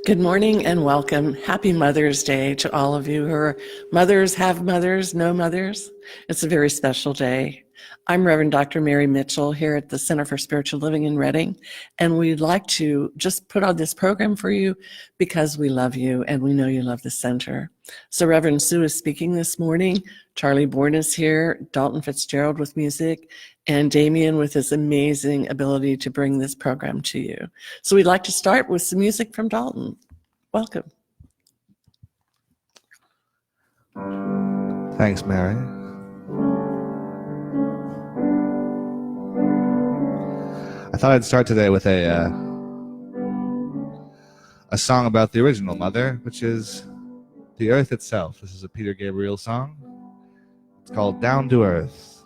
Good morning and welcome. Happy Mother's Day to all of you who are mothers, have mothers, no mothers. It's a very special day. I'm Reverend Dr. Mary Mitchell here at the Center for Spiritual Living in Reading, and we'd like to just put on this program for you because we love you and we know you love the center. So Reverend Sue is speaking this morning. Charlie Bourne is here, Dalton Fitzgerald with music, and Damien with his amazing ability to bring this program to you. So we'd like to start with some music from Dalton. Welcome. Thanks, Mary. I thought I'd start today with a song about the original mother, which is the earth itself. This is a Peter Gabriel song. It's called Down to Earth.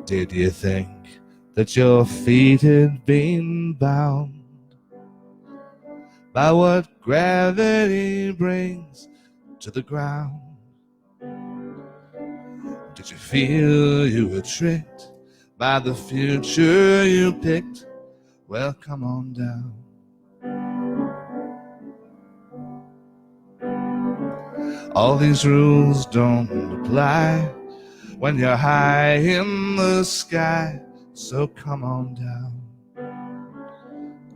Did you think that your feet had been bound by what gravity brings to the ground? Did you feel you were tricked by the future you picked? Well, come on down. All these rules don't apply when you're high in the sky. So come on down.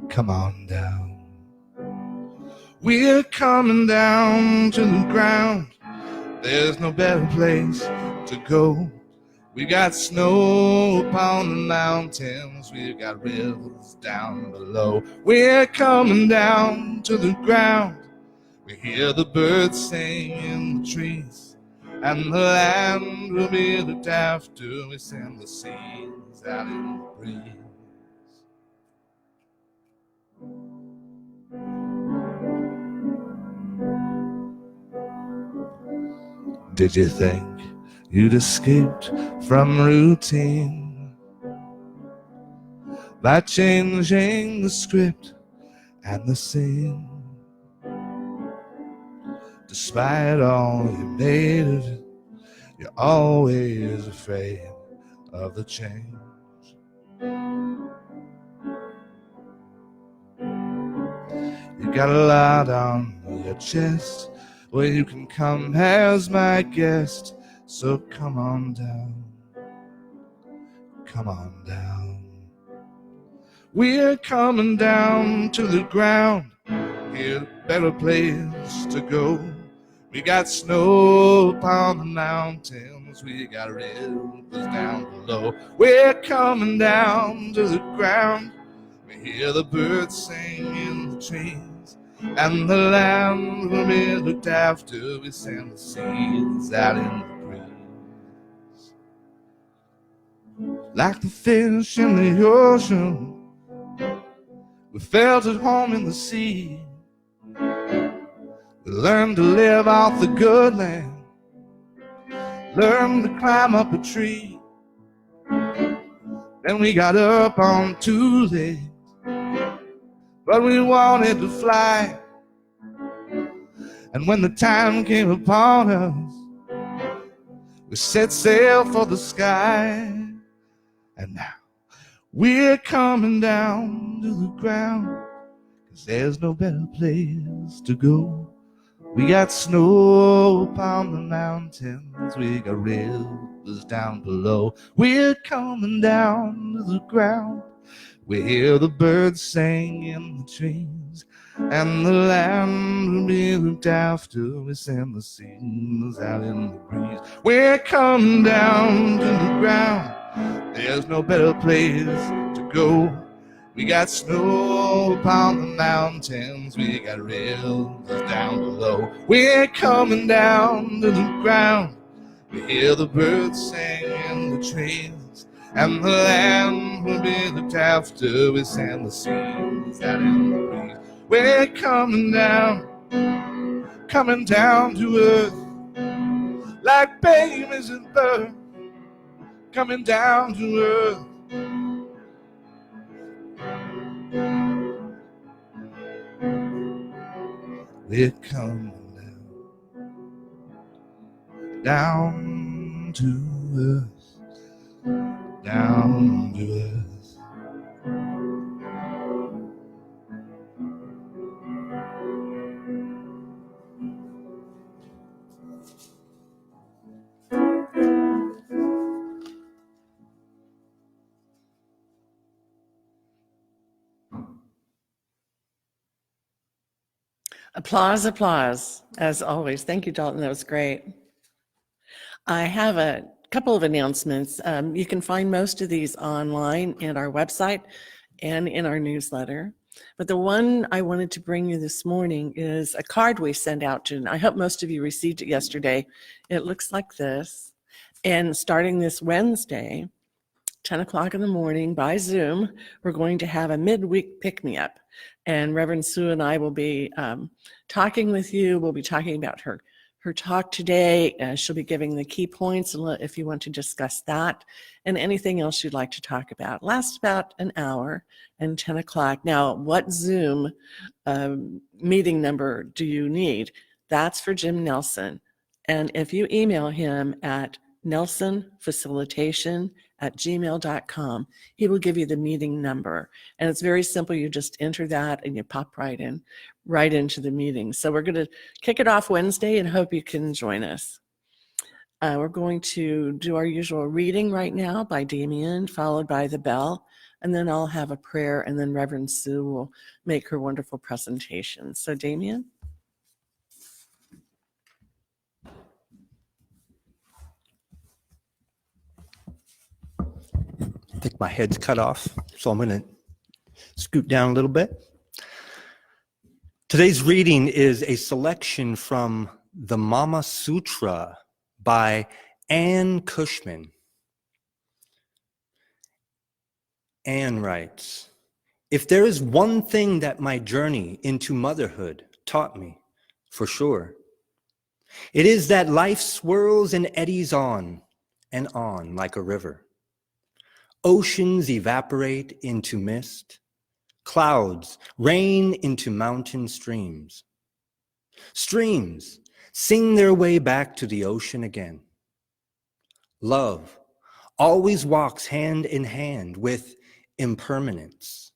Come on down. We're coming down to the ground. There's no better place to go. We got snow upon the mountains. We've got rivers down below. We're coming down to the ground. We hear the birds sing in the trees, and the land will be looked after. We send the seeds out in the breeze. Did you think you'd escaped from routine by changing the script and the scene? Despite all you made of it, you're always afraid of the change. You got a lot on your chest, well, you can come as my guest. So come on down. Come on down. We're coming down to the ground. Here's a better place to go. We got snow upon the mountains. We got rivers down below. We're coming down to the ground. We hear the birds sing in the trees, and the land will be looked after. We send the seeds out in the breeze. Like the fish in the ocean, we felt at home in the sea. We learned to live off the good land, learned to climb up a tree. Then we got up on 2 legs, but we wanted to fly. And when the time came upon us, we set sail for the sky. And now we're coming down to the ground, 'cause there's no better place to go. We got snow upon the mountains. We got rivers down below. We're coming down to the ground. We hear the birds sing in the trees, and the land will be looked after. We send the seeds out in the breeze. We're coming down to the ground. There's no better place to go. We got snow upon the mountains. We got rivers down below. We're coming down to the ground. We hear the birds sing in the trees, and the land will be looked after. We send the seeds out in the breeze. We're coming down to earth, like babies at birth, coming down to earth. They're coming down to earth, down to earth. Applause, applause, as always. Thank you, Dalton. That was great. I have a couple of announcements. You can find most of these online at our website and in our newsletter. But the one I wanted to bring you this morning is a card we sent out to, and I hope most of you received it yesterday. It looks like this. And starting this Wednesday, 10 o'clock in the morning by Zoom, we're going to have a midweek pick-me-up. And Reverend Sue and I will be talking with you. We'll be talking about her talk today. She'll be giving the key points if you want to discuss that and anything else you'd like to talk about. Lasts about an hour and 10 o'clock. Now, what Zoom meeting number do you need? That's for Jim Nelson. And if you email him at nelsonfacilitation@gmail.com, he will give you the meeting number. And it's very simple. You just enter that and you pop right into the meeting. So we're going to kick it off Wednesday and hope you can join us. We're going to do our usual reading right now by Damien, followed by the bell, and then I'll have a prayer, and then Reverend Sue will make her wonderful presentation. So Damien? I think my head's cut off, so I'm going to scoot down a little bit. Today's reading is a selection from the Mama Sutra by Ann Cushman. Ann writes, "If there is one thing that my journey into motherhood taught me, for sure, it is that life swirls and eddies on and on like a river. Oceans evaporate into mist. Clouds rain into mountain streams. Streams sing their way back to the ocean again. Love always walks hand in hand with impermanence.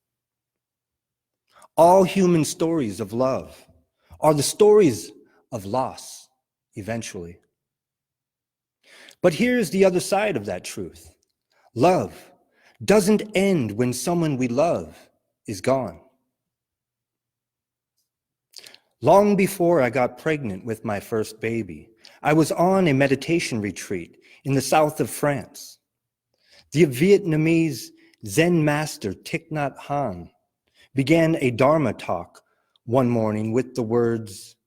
All human stories of love are the stories of loss eventually. But here's the other side of that truth. Love doesn't end when someone we love is gone. Long before I got pregnant with my first baby, I was on a meditation retreat in the south of France. The Vietnamese Zen master Thich Nhat Hanh began a Dharma talk one morning with the words,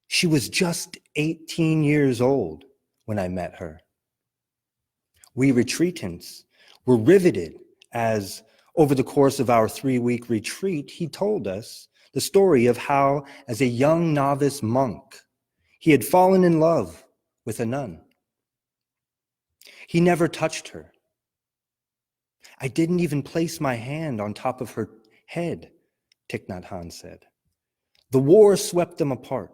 "She was just 18 years old when I met her." We retreatants were riveted as, over the course of our 3-week retreat, he told us the story of how, as a young novice monk, he had fallen in love with a nun. He never touched her. "I didn't even place my hand on top of her head," Thich Nhat Hanh said. "The war swept them apart,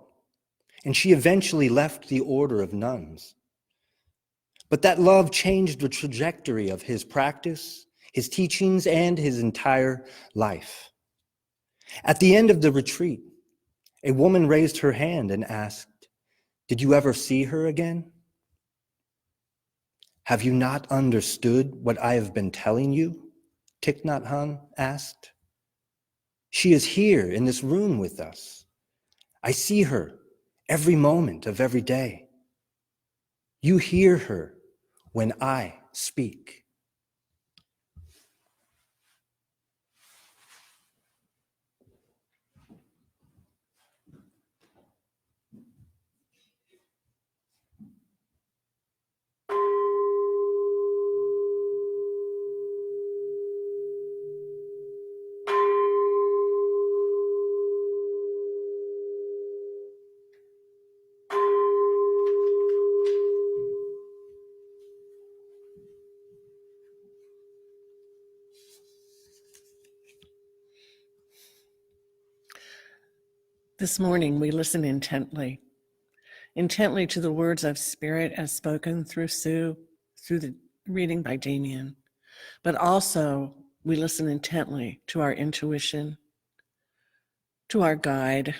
and she eventually left the order of nuns. But that love changed the trajectory of his practice, his teachings, and his entire life." At the end of the retreat, a woman raised her hand and asked, "Did you ever see her again?" "Have you not understood what I have been telling you?" Thich Nhat Hanh asked. "She is here in this room with us. I see her every moment of every day. You hear her when I speak." This morning, we listen intently to the words of Spirit as spoken through Sue, through the reading by Damien, but also we listen intently to our intuition, to our guide,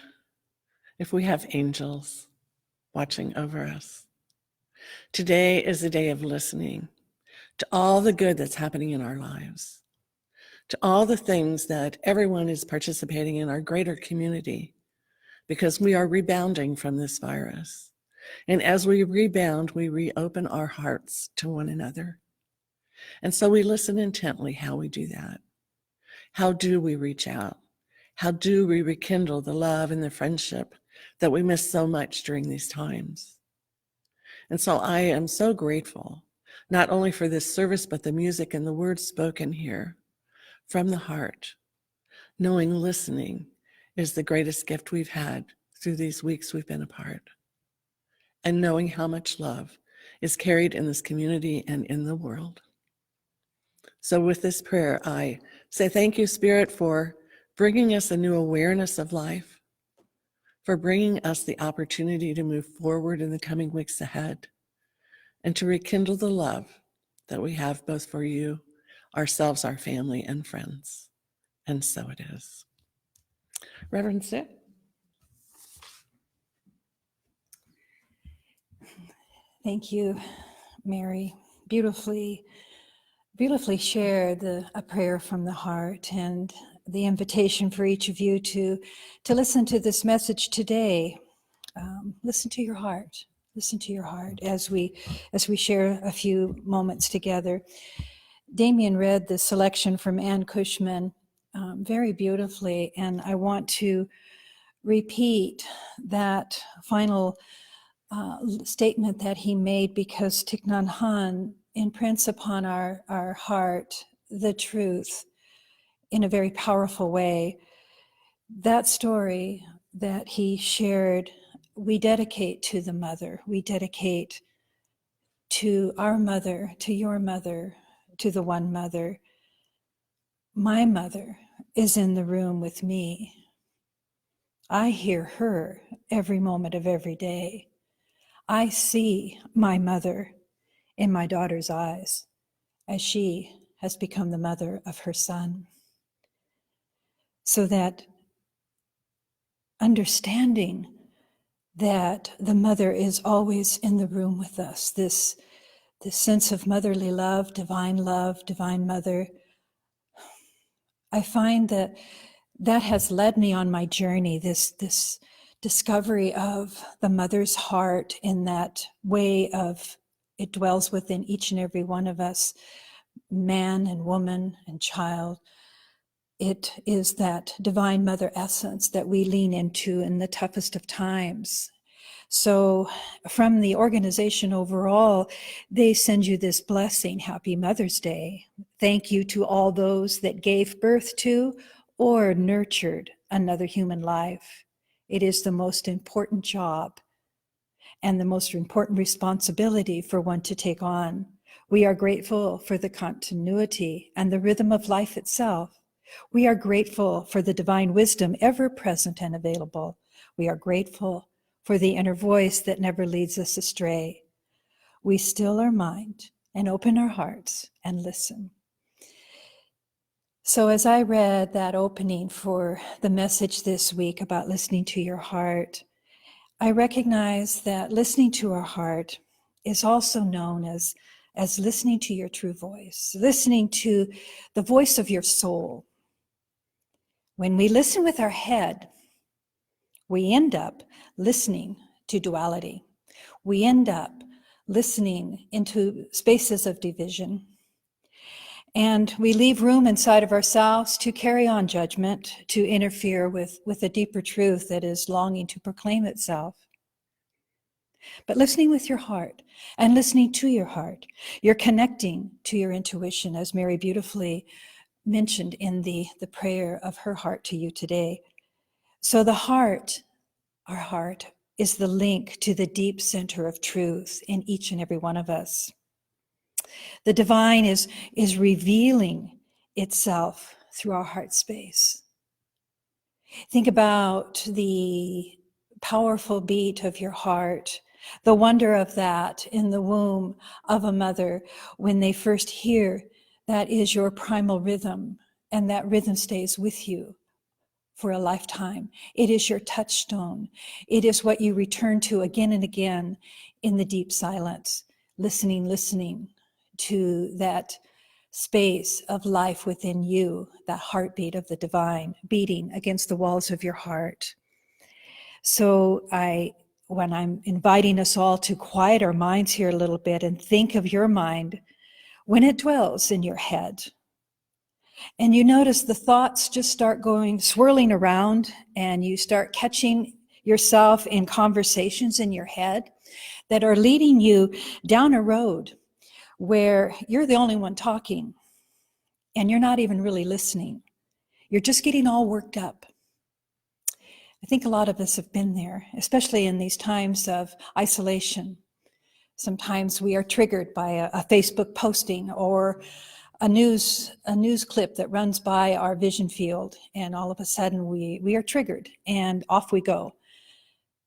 if we have angels watching over us. Today is a day of listening to all the good that's happening in our lives, to all the things that everyone is participating in our greater community, because we are rebounding from this virus. And as we rebound, we reopen our hearts to one another. And so we listen intently how we do that. How do we reach out? How do we rekindle the love and the friendship that we miss so much during these times? And so I am so grateful, not only for this service, but the music and the words spoken here from the heart, knowing listening is the greatest gift we've had through these weeks we've been apart, and knowing how much love is carried in this community and in the world. So with this prayer, I say thank you, Spirit, for bringing us a new awareness of life, for bringing us the opportunity to move forward in the coming weeks ahead, and to rekindle the love that we have both for you, ourselves, our family, and friends. And so it is. Reverend Sue? Thank you, Mary. Beautifully shared a prayer from the heart, and the invitation for each of you to listen to this message today. Listen to your heart. Listen to your heart as we share a few moments together. Damien read the selection from Ann Cushman very beautifully, and I want to repeat that final statement that he made, because Thich Nhat Hanh imprints upon our heart the truth in a very powerful way. That story that he shared, we dedicate to the mother. We dedicate to our mother, to your mother, to the one mother. My mother is in the room with me. I hear her every moment of every day. I see my mother in my daughter's eyes as she has become the mother of her son. So that understanding that the mother is always in the room with us, this sense of motherly love, divine mother, I find that has led me on my journey, this discovery of the mother's heart in that way of it dwells within each and every one of us, man and woman and child. It is that divine mother essence that we lean into in the toughest of times. So from the organization overall, they send you this blessing, Happy Mother's Day. Thank you to all those that gave birth to or nurtured another human life. It is the most important job and the most important responsibility for one to take on. We are grateful for the continuity and the rhythm of life itself. We are grateful for the divine wisdom ever present and available. We are grateful for the inner voice that never leads us astray. We still our mind and open our hearts and listen. So as I read that opening for the message this week about listening to your heart, I recognize that listening to our heart is also known as listening to your true voice, listening to the voice of your soul. When we listen with our head, we end up listening to duality. We end up listening into spaces of division. And we leave room inside of ourselves to carry on judgment, to interfere with a deeper truth that is longing to proclaim itself. But listening with your heart and listening to your heart, you're connecting to your intuition, as Mary beautifully mentioned in the prayer of her heart to you today. So the heart, our heart, is the link to the deep center of truth in each and every one of us. The divine is revealing itself through our heart space. Think about the powerful beat of your heart, the wonder of that in the womb of a mother when they first hear that is your primal rhythm, and that rhythm stays with you for a lifetime. It is your touchstone. It is what you return to again and again in the deep silence, listening to that space of life within you, that heartbeat of the divine beating against the walls of your heart. So when I'm inviting us all to quiet our minds here a little bit and think of your mind when it dwells in your head, and you notice the thoughts just start going, swirling around, and you start catching yourself in conversations in your head that are leading you down a road where you're the only one talking and you're not even really listening. You're just getting all worked up. I think a lot of us have been there, especially in these times of isolation. Sometimes we are triggered by a Facebook posting or a news clip that runs by our vision field, and all of a sudden we are triggered and off we go.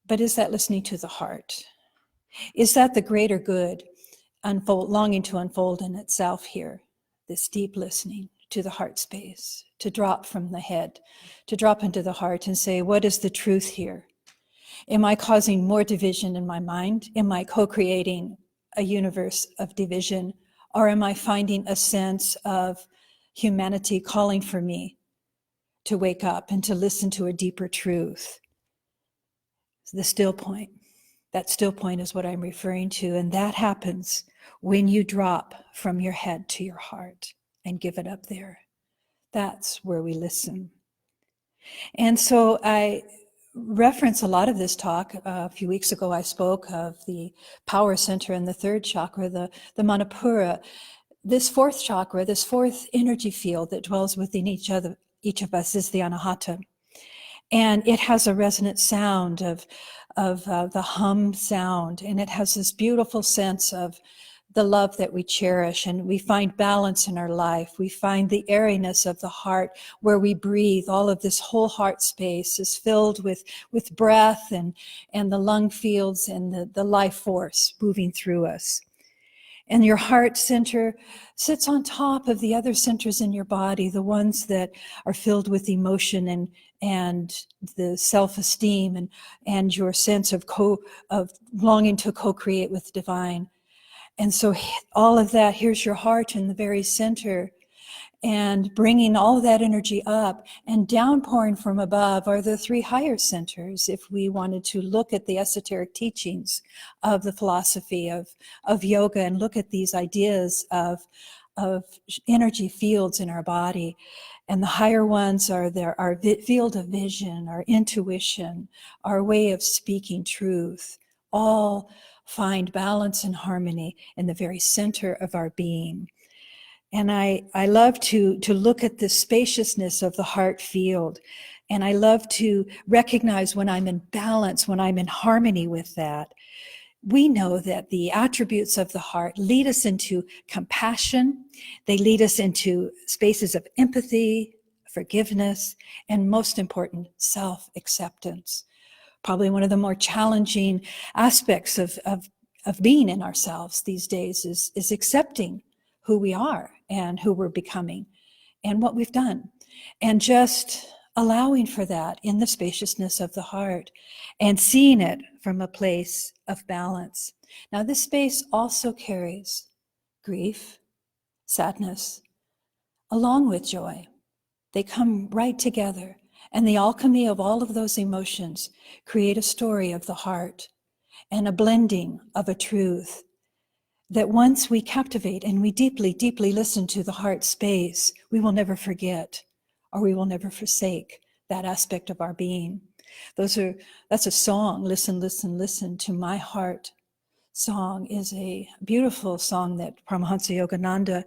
But is that listening to the heart? Is that the greater good longing to unfold in itself here? This deep listening to the heart space, to drop from the head, to drop into the heart and say, what is the truth here? Am I causing more division in my mind? Am I co-creating a universe of division? Or am I finding a sense of humanity calling for me to wake up and to listen to a deeper truth? The still point. That still point is what I'm referring to. And that happens when you drop from your head to your heart and give it up there. That's where we listen. And so I reference a lot of this talk. A few weeks ago, I spoke of the power center in the third chakra, the Manipura. This fourth chakra, this fourth energy field that dwells within each of us is the Anahata. And it has a resonant sound of the hum sound. And it has this beautiful sense of the love that we cherish, and we find balance in our life. We find the airiness of the heart where we breathe. All of this whole heart space is filled with breath and the lung fields and the life force moving through us. And your heart center sits on top of the other centers in your body, the ones that are filled with emotion and the self-esteem and your sense of longing to co-create with divine. And so all of that, here's your heart in the very center, and bringing all of that energy up and downpouring from above are the three higher centers. If we wanted to look at the esoteric teachings of the philosophy of yoga and look at these ideas of energy fields in our body, and the higher ones are our field of vision, our intuition, our way of speaking truth, all find balance and harmony in the very center of our being. And I love to look at the spaciousness of the heart field. And I love to recognize when I'm in balance, when I'm in harmony with that. We know that the attributes of the heart lead us into compassion. They lead us into spaces of empathy, forgiveness, and most important, self-acceptance. Probably one of the more challenging aspects of being in ourselves these days is accepting who we are and who we're becoming and what we've done, and just allowing for that in the spaciousness of the heart and seeing it from a place of balance. Now, this space also carries grief, sadness, along with joy. They come right together. And the alchemy of all of those emotions create a story of the heart and a blending of a truth that once we captivate and we deeply, deeply listen to the heart space, we will never forget or we will never forsake that aspect of our being. That's a song, Listen, Listen, Listen to My Heart. Song is a beautiful song that Paramahansa Yogananda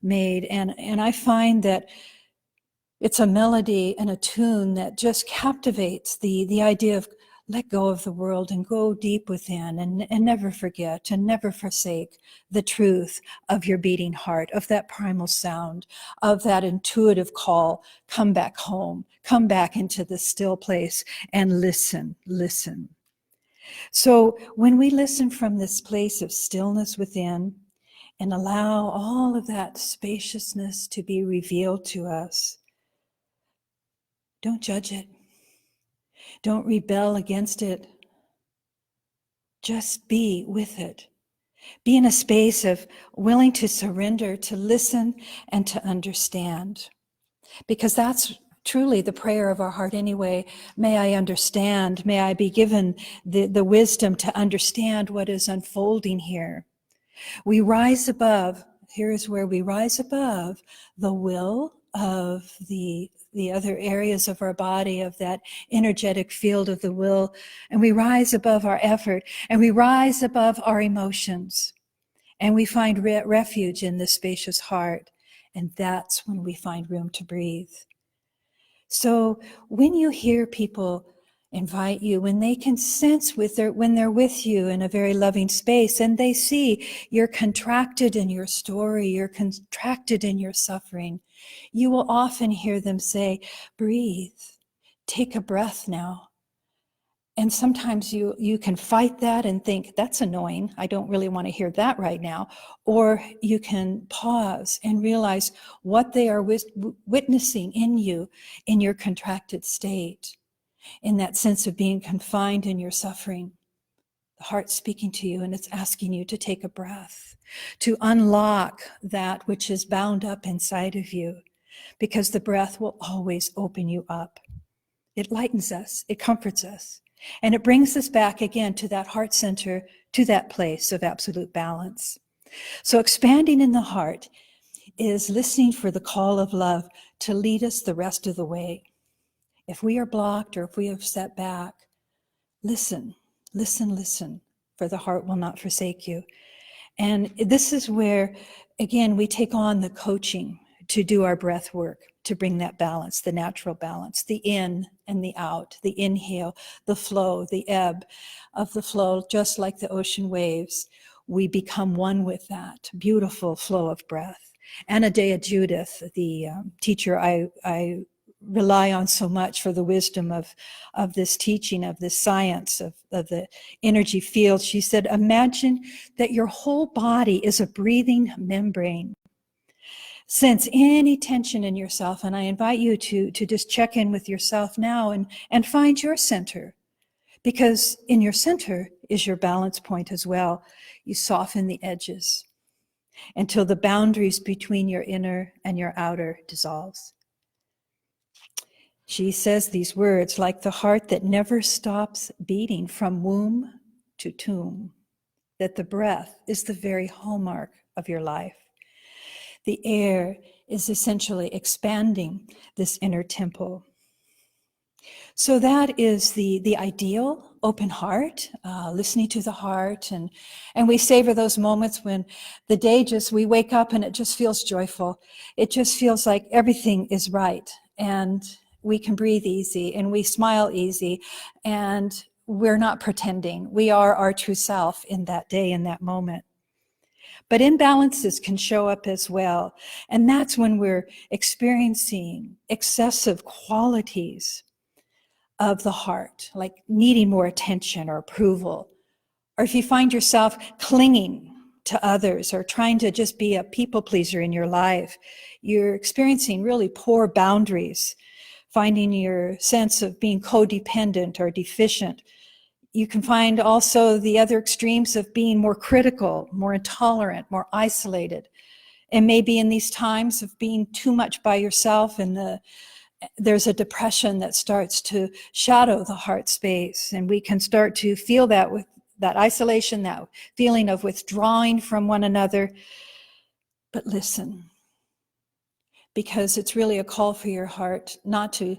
made. And I find that it's a melody and a tune that just captivates the idea of let go of the world and go deep within, and never forget and never forsake the truth of your beating heart, of that primal sound, of that intuitive call. Come back home, come back into the still place and listen, listen. So when we listen from this place of stillness within and allow all of that spaciousness to be revealed to us, don't judge it. Don't rebel against it. Just be with it. Be in a space of willing to surrender, to listen, and to understand. Because that's truly the prayer of our heart anyway. May I understand. May I be given the wisdom to understand what is unfolding here. We rise above. Here is where we rise above the will of the other areas of our body, of that energetic field of the will. And we rise above our effort, and we rise above our emotions. And we find refuge in this spacious heart. And that's when we find room to breathe. So when you hear people invite you, when they can sense when they're with you in a very loving space, and they see you're contracted in your story, you're contracted in your suffering, you will often hear them say, breathe, take a breath now. And sometimes you can fight that and think, that's annoying. I don't really want to hear that right now. Or you can pause and realize what they are witnessing in you in your contracted state, in that sense of being confined in your suffering. The heart speaking to you, and it's asking you to take a breath, to unlock that which is bound up inside of you, because the breath will always open you up. It lightens us, it comforts us. And it brings us back again to that heart center, to that place of absolute balance. So expanding in the heart is listening for the call of love to lead us the rest of the way. If we are blocked or if we have set back, listen, listen, listen, for the heart will not forsake you. And this is where, again, we take on the coaching to do our breath work, to bring that balance, the natural balance, the in and the out, the inhale, the flow, the ebb of the flow, just like the ocean waves. We become one with that beautiful flow of breath. Anadea Judith, the teacher I rely on so much for the wisdom of this teaching, of this science, of the energy field, she said, imagine that your whole body is a breathing membrane. Sense any tension in yourself, and I invite you to just check in with yourself now and find your center, because in your center is your balance point as well. You soften the edges until the boundaries between your inner and your outer dissolves. She says these words, like the heart that never stops beating from womb to tomb, that the breath is the very hallmark of your life. The air is essentially expanding this inner temple. So that is the ideal open heart, listening to the heart. And we savor those moments when the day we wake up and it just feels joyful. It just feels like everything is right. And we can breathe easy and we smile easy. And we're not pretending. We are our true self in that day, in that moment. But imbalances can show up as well. And that's when we're experiencing excessive qualities of the heart, like needing more attention or approval. Or if you find yourself clinging to others or trying to just be a people pleaser in your life, you're experiencing really poor boundaries, finding your sense of being codependent or deficient. You can find also the other extremes of being more critical, more intolerant, more isolated. And maybe in these times of being too much by yourself, and there's a depression that starts to shadow the heart space. And we can start to feel that with that isolation, that feeling of withdrawing from one another. But listen, because it's really a call for your heart not to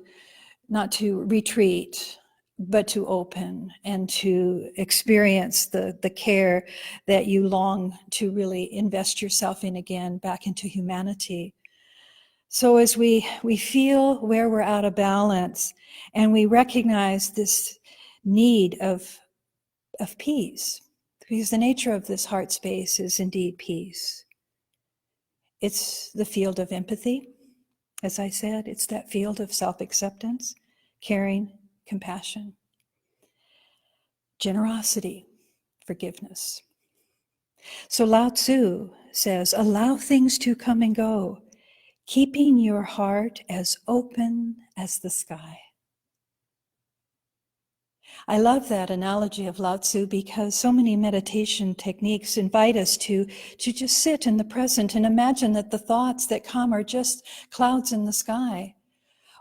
retreat, but to open and to experience the care that you long to really invest yourself in again, back into humanity. So as we feel where we're out of balance and we recognize this need of peace, because the nature of this heart space is indeed peace. It's the field of empathy, as I said. It's that field of self-acceptance, caring, compassion, generosity, forgiveness. So Lao Tzu says, allow things to come and go, keeping your heart as open as the sky. I love that analogy of Lao Tzu because so many meditation techniques invite us to just sit in the present and imagine that the thoughts that come are just clouds in the sky.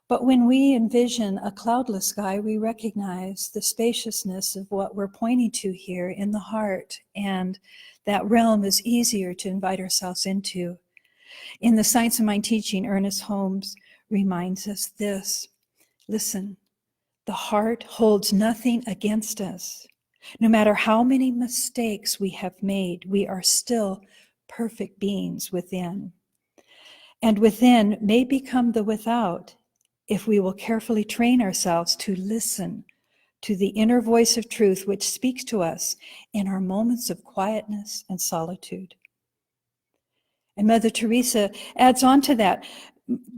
But when we envision a cloudless sky, we recognize the spaciousness of what we're pointing to here in the heart, and that realm is easier to invite ourselves into. In the Science of Mind teaching, Ernest Holmes reminds us this: listen, the heart holds nothing against us. No matter how many mistakes we have made, we are still perfect beings within. And within may become the without if we will carefully train ourselves to listen to the inner voice of truth which speaks to us in our moments of quietness and solitude. And Mother Teresa adds on to that,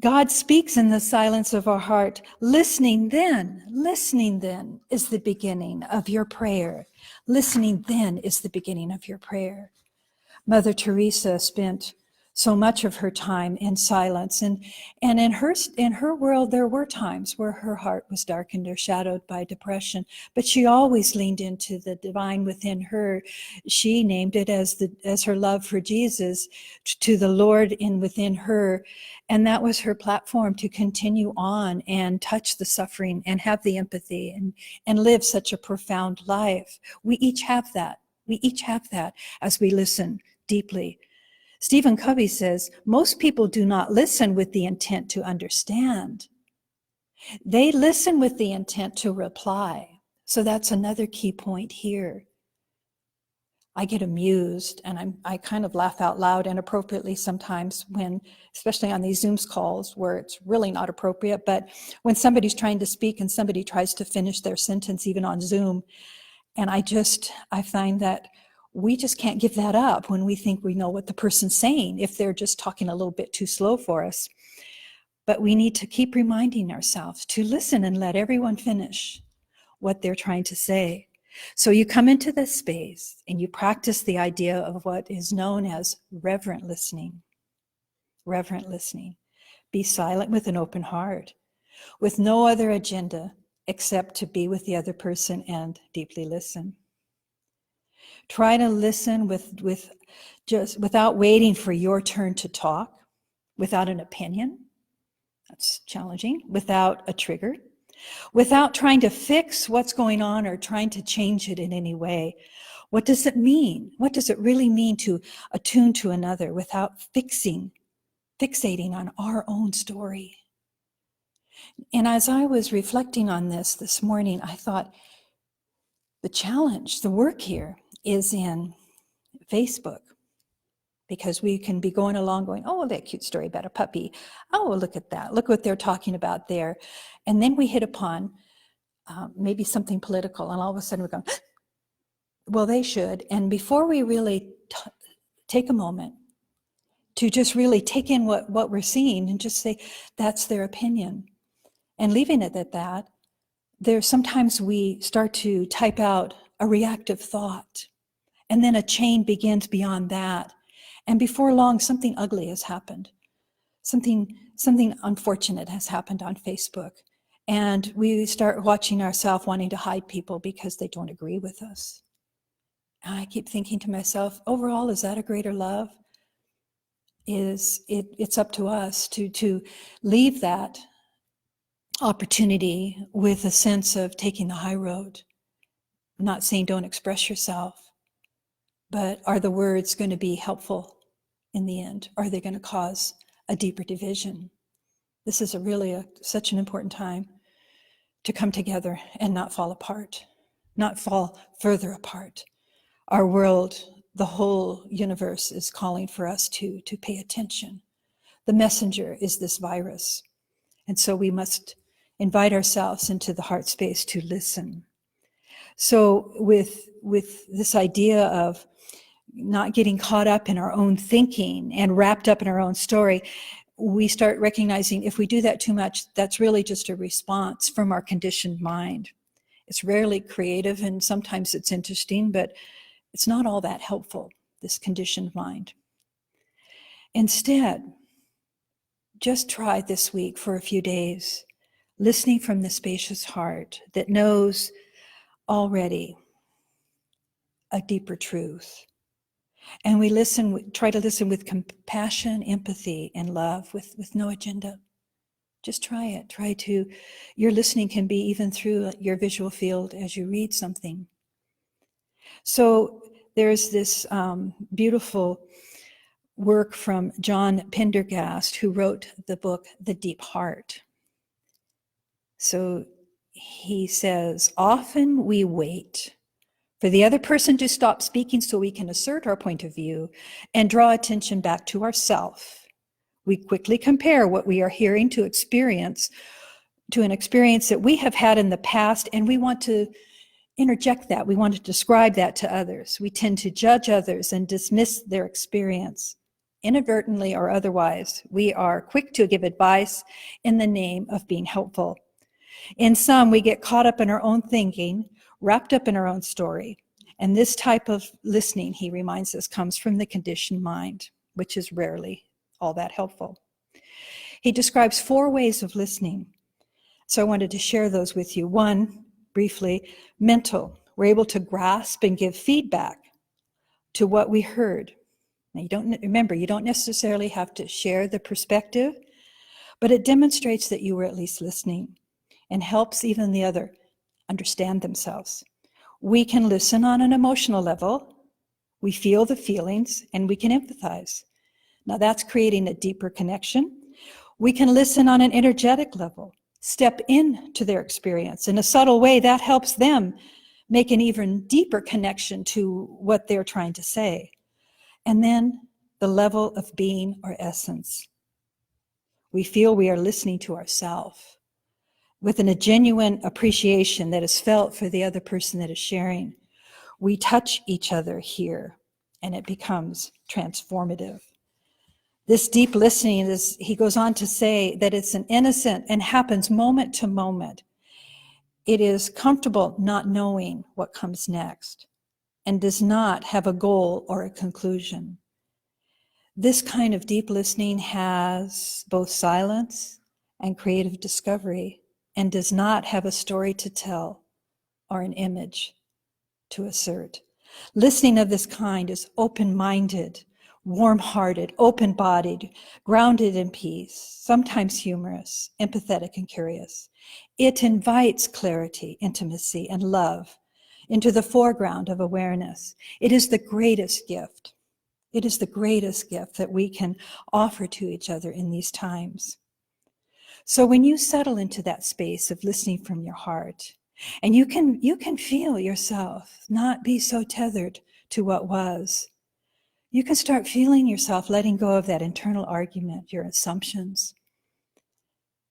God speaks in the silence of our heart. Listening then is the beginning of your prayer. Listening then is the beginning of your prayer. Mother Teresa spent so much of her time in silence, and in her world there were times where her heart was darkened or shadowed by depression, but she always leaned into the divine within her. She named it as her love for Jesus, to the Lord within her, and that was her platform to continue on and touch the suffering and have the empathy and live such a profound life. We each have that. We each have that as we listen deeply. Stephen Covey says, most people do not listen with the intent to understand. They listen with the intent to reply. So that's another key point here. I get amused and I kind of laugh out loud inappropriately sometimes when, especially on these Zoom calls where it's really not appropriate, but when somebody's trying to speak and somebody tries to finish their sentence even on Zoom, and I find that we just can't give that up when we think we know what the person's saying if they're just talking a little bit too slow for us. But we need to keep reminding ourselves to listen and let everyone finish what they're trying to say. So you come into this space and you practice the idea of what is known as reverent listening. Reverent listening. Be silent with an open heart, with no other agenda except to be with the other person and deeply listen. Try to listen with just without waiting for your turn to talk, without an opinion. That's challenging. Without a trigger, without trying to fix what's going on or trying to change it in any way. What does it mean? What does it really mean to attune to another without fixating on our own story? And as I was reflecting on this morning, I thought the challenge, the work here is in Facebook, because we can be going along going, oh, that cute story about a puppy. Oh, look at that. Look what they're talking about there. And then we hit upon maybe something political, and all of a sudden we're going, well, they should. And before we really take a moment to just really take in what we're seeing and just say, that's their opinion, and leaving it at that, sometimes we start to type out a reactive thought. And then a chain begins beyond that. And before long, something ugly has happened. Something unfortunate has happened on Facebook. And we start watching ourselves wanting to hide people because they don't agree with us. And I keep thinking to myself, overall, is that a greater love? It's up to us to leave that opportunity with a sense of taking the high road. I'm not saying don't express yourself, but are the words going to be helpful in the end? Are they going to cause a deeper division? This is such an important time to come together and not fall apart, not fall further apart. Our world, the whole universe is calling for us to pay attention. The messenger is this virus. And so we must invite ourselves into the heart space to listen. So with this idea of not getting caught up in our own thinking and wrapped up in our own story, we start recognizing if we do that too much, that's really just a response from our conditioned mind. It's rarely creative, and sometimes it's interesting, but it's not all that helpful, this conditioned mind. Instead, just try this week for a few days, listening from the spacious heart that knows already a deeper truth. And we try to listen with compassion, empathy, and love, with no agenda. Just try it. Your listening can be even through your visual field as you read something. So there's this beautiful work from John Pendergast, who wrote the book, The Deep Heart. So he says, often we wait for the other person to stop speaking so we can assert our point of view and draw attention back to ourselves. We quickly compare what we are hearing to an experience that we have had in the past, and we want to interject that. We want to describe that to others. We tend to judge others and dismiss their experience. Inadvertently or otherwise, we are quick to give advice in the name of being helpful. In some, we get caught up in our own thinking, wrapped up in our own story. And this type of listening, he reminds us, comes from the conditioned mind, which is rarely all that helpful. He describes 4 ways of listening. So I wanted to share those with you. 1, briefly, mental. We're able to grasp and give feedback to what we heard. Now, you don't necessarily have to share the perspective, but it demonstrates that you were at least listening and helps even the other understand themselves. We can listen on an emotional level. We feel the feelings and we can empathize. Now that's creating a deeper connection. We can listen on an energetic level, step into their experience in a subtle way that helps them make an even deeper connection to what they're trying to say. And then the level of being or essence. We feel we are listening to ourselves with a genuine appreciation that is felt for the other person that is sharing. We touch each other here, and it becomes transformative. This deep listening he goes on to say that it's an innocent and happens moment to moment. It is comfortable not knowing what comes next and does not have a goal or a conclusion. This kind of deep listening has both silence and creative discovery and does not have a story to tell or an image to assert. Listening of this kind is open-minded, warm-hearted, open-bodied, grounded in peace, sometimes humorous, empathetic, and curious. It invites clarity, intimacy, and love into the foreground of awareness. It is the greatest gift. It is the greatest gift that we can offer to each other in these times. So when you settle into that space of listening from your heart, and you can feel yourself not be so tethered to what was, you can start feeling yourself letting go of that internal argument, your assumptions.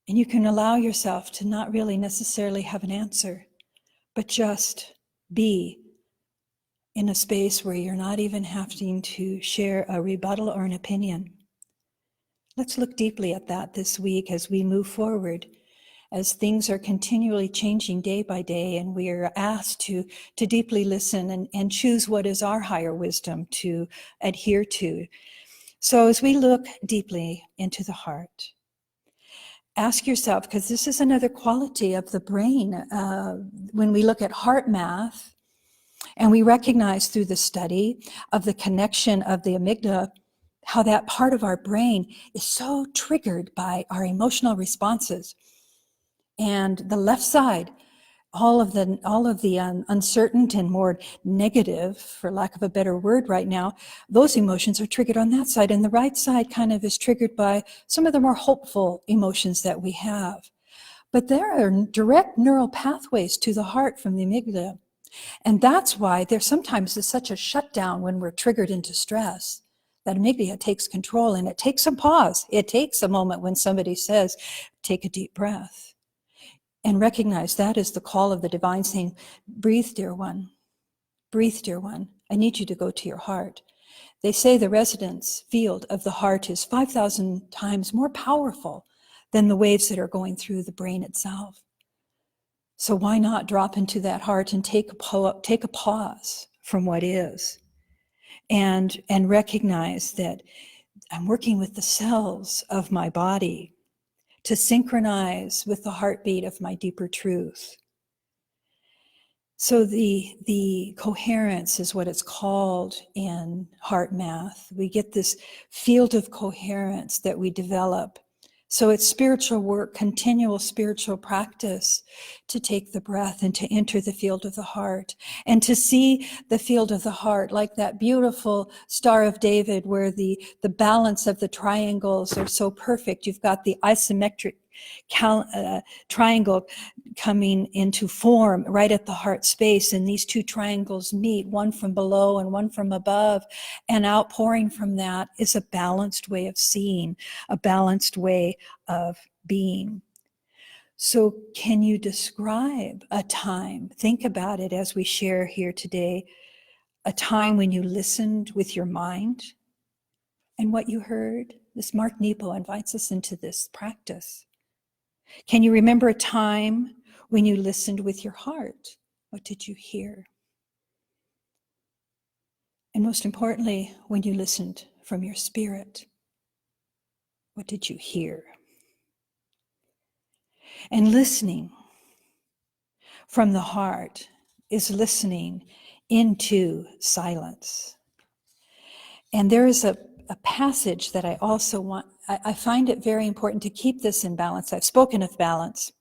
And you can allow yourself to not really necessarily have an answer, but just be in a space where you're not even having to share a rebuttal or an opinion. Let's look deeply at that this week as we move forward, as things are continually changing day by day, and we are asked to deeply listen and choose what is our higher wisdom to adhere to. So as we look deeply into the heart, ask yourself, because this is another quality of the brain, when we look at heart math, and we recognize through the study of the connection of the amygdala, how that part of our brain is so triggered by our emotional responses. And the left side, all of the uncertain and more negative, for lack of a better word right now, those emotions are triggered on that side. And the right side kind of is triggered by some of the more hopeful emotions that we have. But there are direct neural pathways to the heart from the amygdala. And that's why there sometimes is such a shutdown when we're triggered into stress. That amygdala takes control, and it takes a pause. It takes a moment when somebody says, take a deep breath. and recognize that is the call of the divine saying, breathe, dear one. Breathe, dear one. I need you to go to your heart. They say the resonance field of the heart is 5,000 times more powerful than the waves that are going through the brain itself. So why not drop into that heart and take a pause from what is, and recognize that I'm working with the cells of my body to synchronize with the heartbeat of my deeper truth. So the coherence is what it's called in heart math. We get this field of coherence that we develop. So it's spiritual work, continual spiritual practice to take the breath and to enter the field of the heart and to see the field of the heart like that beautiful Star of David where the balance of the triangles are so perfect. You've got the isometric triangle coming into form right at the heart space, and these two triangles meet, one from below and one from above, and outpouring from that is a balanced way of seeing, a balanced way of being. So can you describe a time, think about it as we share here today, a time when you listened with your mind and what you heard? This Mark Nepo invites us into this practice. Can you remember a time when you listened with your heart? What did you hear? And most importantly, when you listened from your spirit, what did you hear? And listening from the heart is listening into silence. And there is a passage that I also want, I find it very important to keep this in balance. I've spoken of balance.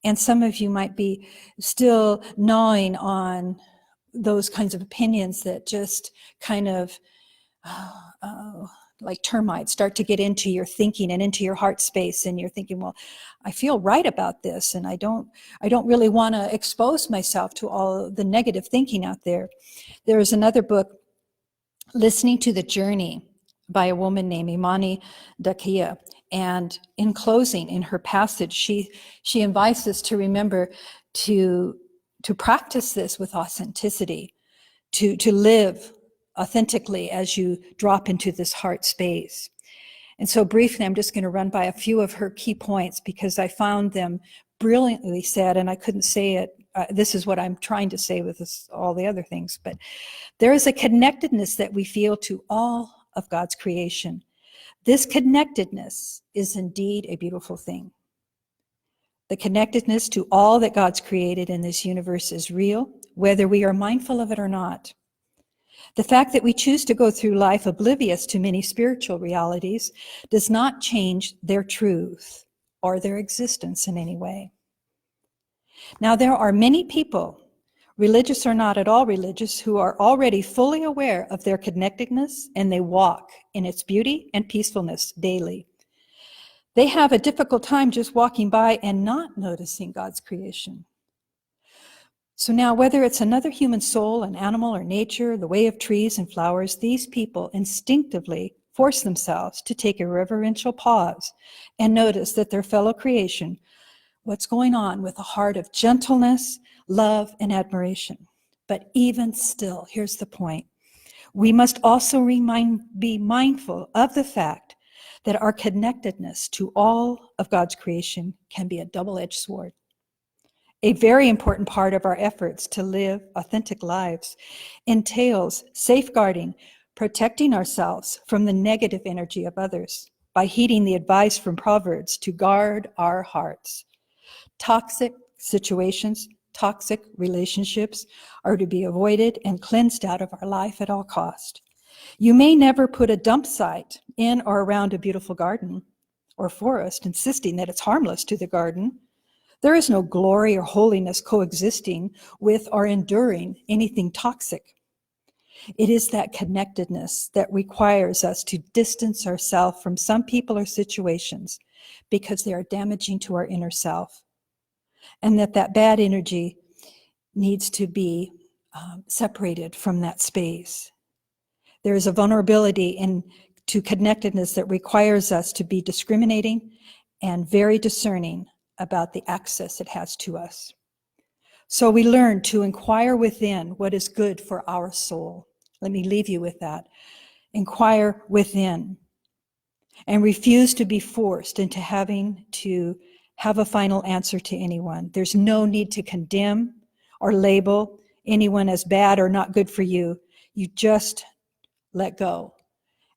And some of you might be still gnawing on those kinds of opinions that just kind of, like termites, start to get into your thinking and into your heart space. And you're thinking, well, I feel right about this, and I don't really want to expose myself to all the negative thinking out there. There is another book, Listening to the Journey, by a woman named Imani Dakia. And in closing, in her passage, she invites us to remember to practice this with authenticity, to live authentically as you drop into this heart space. And so briefly, I'm just going to run by a few of her key points because I found them brilliantly said, and I couldn't say it. This is what I'm trying to say with this, all the other things. But there is a connectedness that we feel to all of God's creation. This connectedness is indeed a beautiful thing. The connectedness to all that God's created in this universe is real, whether we are mindful of it or not. The fact that we choose to go through life oblivious to many spiritual realities does not change their truth or their existence in any way. Now, there are many people, religious or not at all religious, who are already fully aware of their connectedness, and they walk in its beauty and peacefulness daily. They have a difficult time just walking by and not noticing God's creation. So now, whether it's another human soul, an animal, or nature, the way of trees and flowers, these people instinctively force themselves to take a reverential pause and notice that their fellow creation, what's going on with a heart of gentleness, love, and admiration. But even still, here's the point. We must also be mindful of the fact that our connectedness to all of God's creation can be a double-edged sword. A very important part of our efforts to live authentic lives entails safeguarding, protecting ourselves from the negative energy of others by heeding the advice from Proverbs to guard our hearts. Toxic situations, toxic relationships are to be avoided and cleansed out of our life at all cost. You may never put a dump site in or around a beautiful garden or forest, insisting that it's harmless to the garden. There is no glory or holiness coexisting with or enduring anything toxic. It is that connectedness that requires us to distance ourselves from some people or situations because they are damaging to our inner self, and that bad energy needs to be separated from that space. There is a vulnerability to connectedness that requires us to be discriminating and very discerning about the access it has to us. So we learn to inquire within what is good for our soul. Let me leave you with that. Inquire within, and refuse to be forced into having to have a final answer to anyone. There's no need to condemn or label anyone as bad or not good for you. You just let go,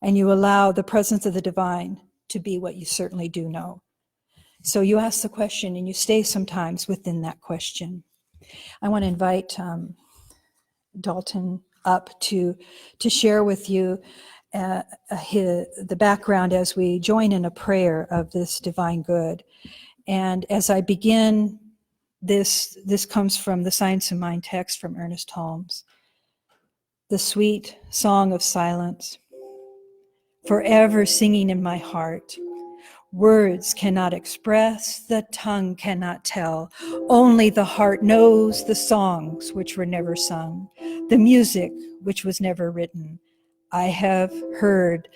and you allow the presence of the divine to be what you certainly do know. So you ask the question, and you stay sometimes within that question. I want to invite Dalton up to share with you the background as we join in a prayer of this divine good. And as I begin, this comes from the Science of Mind text from Ernest Holmes. The sweet song of silence, forever singing in my heart. Words cannot express, the tongue cannot tell. Only the heart knows the songs which were never sung, the music which was never written. I have heard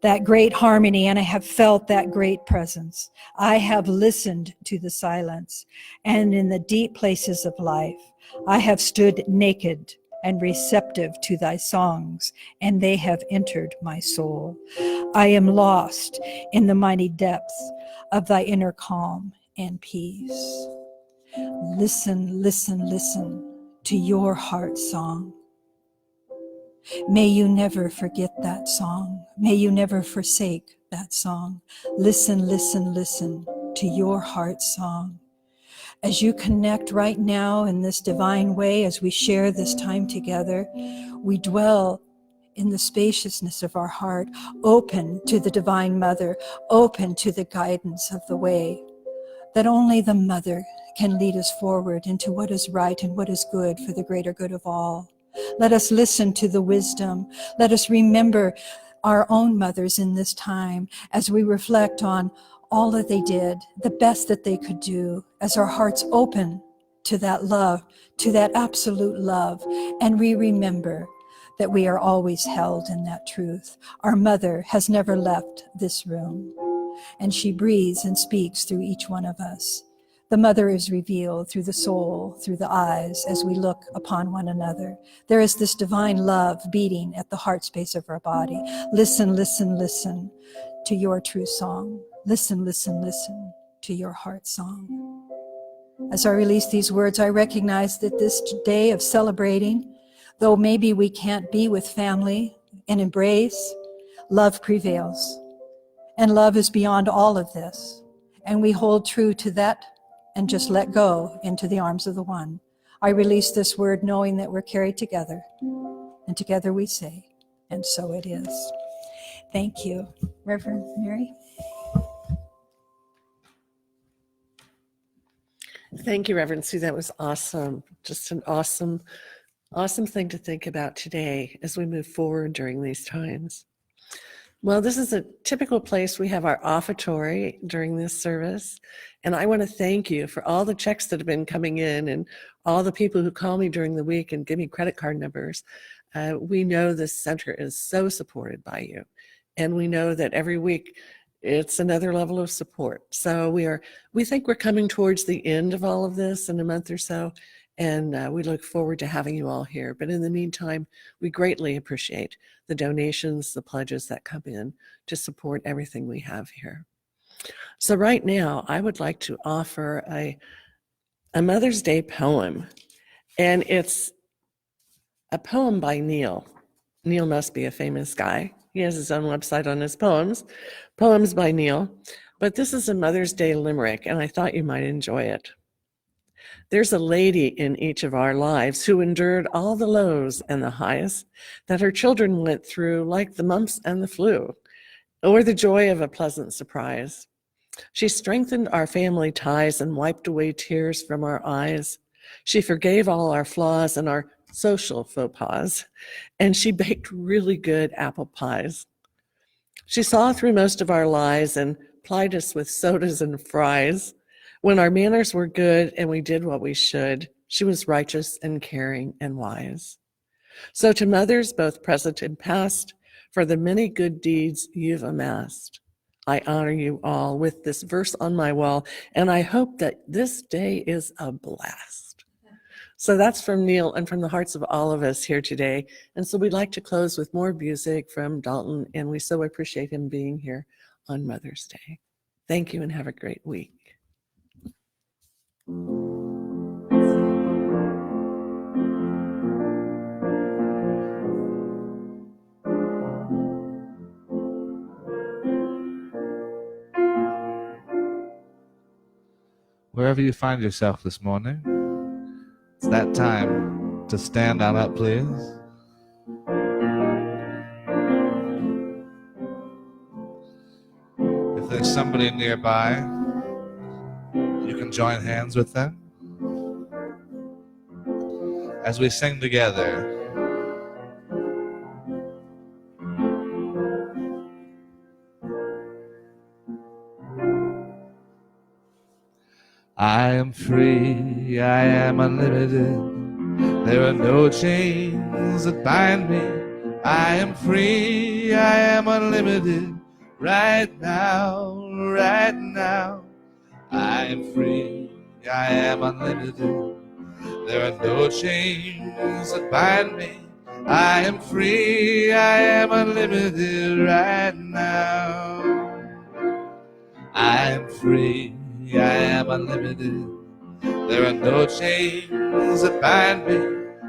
that great harmony, and I have felt that great presence. I have listened to the silence, and in the deep places of life, I have stood naked and receptive to thy songs, and they have entered my soul. I am lost in the mighty depths of thy inner calm and peace. Listen, listen, listen to your heart song. May you never forget that song. May you never forsake that song. Listen, listen, listen to your heart song. As you connect right now in this divine way, as we share this time together, we dwell in the spaciousness of our heart, open to the Divine Mother, open to the guidance of the way, that only the Mother can lead us forward into what is right and what is good for the greater good of all. Let us listen to the wisdom. Let us remember our own mothers in this time as we reflect on all that they did, the best that they could do, as our hearts open to that love, to that absolute love. And we remember that we are always held in that truth. Our mother has never left this room, and she breathes and speaks through each one of us. The mother is revealed through the soul, through the eyes, as we look upon one another. There is this divine love beating at the heart space of our body. Listen, listen, listen to your true song. Listen, listen, listen to your heart song. As I release these words, I recognize that this day of celebrating, though maybe we can't be with family and embrace, love prevails. And love is beyond all of this. And we hold true to that and just let go into the arms of the one. I release this word knowing that we're carried together, and together we say, and so it is. Thank you. Reverend Mary? Thank you, Reverend Sue. That was awesome. Just an awesome thing to think about today as we move forward during these times. Well, this is a typical place we have our offertory during this service. And I want to thank you for all the checks that have been coming in and all the people who call me during the week and give me credit card numbers. We know this center is so supported by you. And we know that every week it's another level of support. So we think we're coming towards the end of all of this in a month or so. And we look forward to having you all here. But in the meantime, we greatly appreciate the donations, the pledges that come in to support everything we have here. So right now, I would like to offer a Mother's Day poem. And it's a poem by Neil. Neil must be a famous guy. He has his own website on his poems. Poems by Neil. But this is a Mother's Day limerick, and I thought you might enjoy it. There's a lady in each of our lives who endured all the lows and the highs that her children went through, like the mumps and the flu, or the joy of a pleasant surprise. She strengthened our family ties and wiped away tears from our eyes. She forgave all our flaws and our social faux pas, and she baked really good apple pies. She saw through most of our lies and plied us with sodas and fries. When our manners were good and we did what we should, she was righteous and caring and wise. So to mothers, both present and past, for the many good deeds you've amassed, I honor you all with this verse on my wall, and I hope that this day is a blast. So that's from Neil and from the hearts of all of us here today. And so we'd like to close with more music from Dalton, and we so appreciate him being here on Mother's Day. Thank you and have a great week. Wherever you find yourself this morning, it's that time to stand on up, please. If there's somebody nearby, you can join hands with them as we sing together. I am free, I am unlimited. There are no chains that bind me. I am free, I am unlimited. Right now, right now. I am free, I am unlimited. There are no chains that bind me. I am free, I am unlimited right now. I am free, I am unlimited. There are no chains that bind me.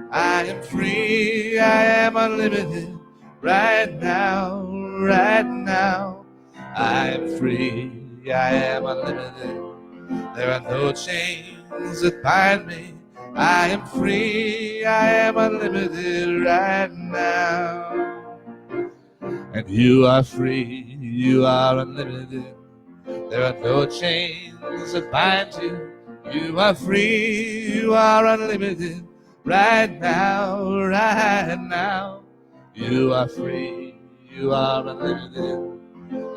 I am free, I am unlimited. Right now, right now. I am free, I am unlimited. There are no chains that bind me. I am free, I am unlimited right now. And you are free, you are unlimited. There are no chains that bind you. You are free, you are unlimited. Right now, right now. You are free, you are unlimited.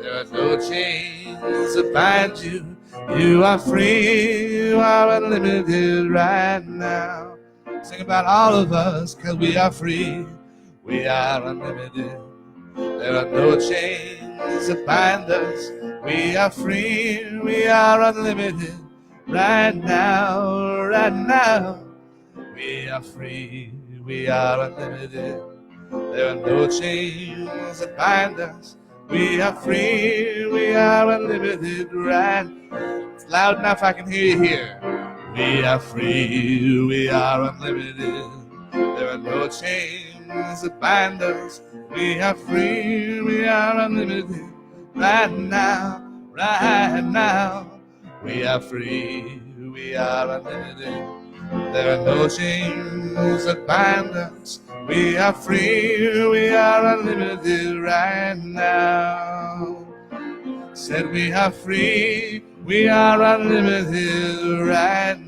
There are no chains that bind you. You are free, you are unlimited right now. Sing about all of us, 'cause we are free, we are unlimited. There are no chains that bind us. We are free, we are unlimited. Right now, right now. We are free, we are unlimited. There are no chains that bind us. We are free, we are unlimited. Right. It's loud enough I can hear you here. We are free, we are unlimited. There are no chains that bind us. We are free, we are unlimited. Right now, right now. We are free, we are unlimited. There are no chains that bind us. We are free, we are unlimited right now. Said we are free, we are unlimited right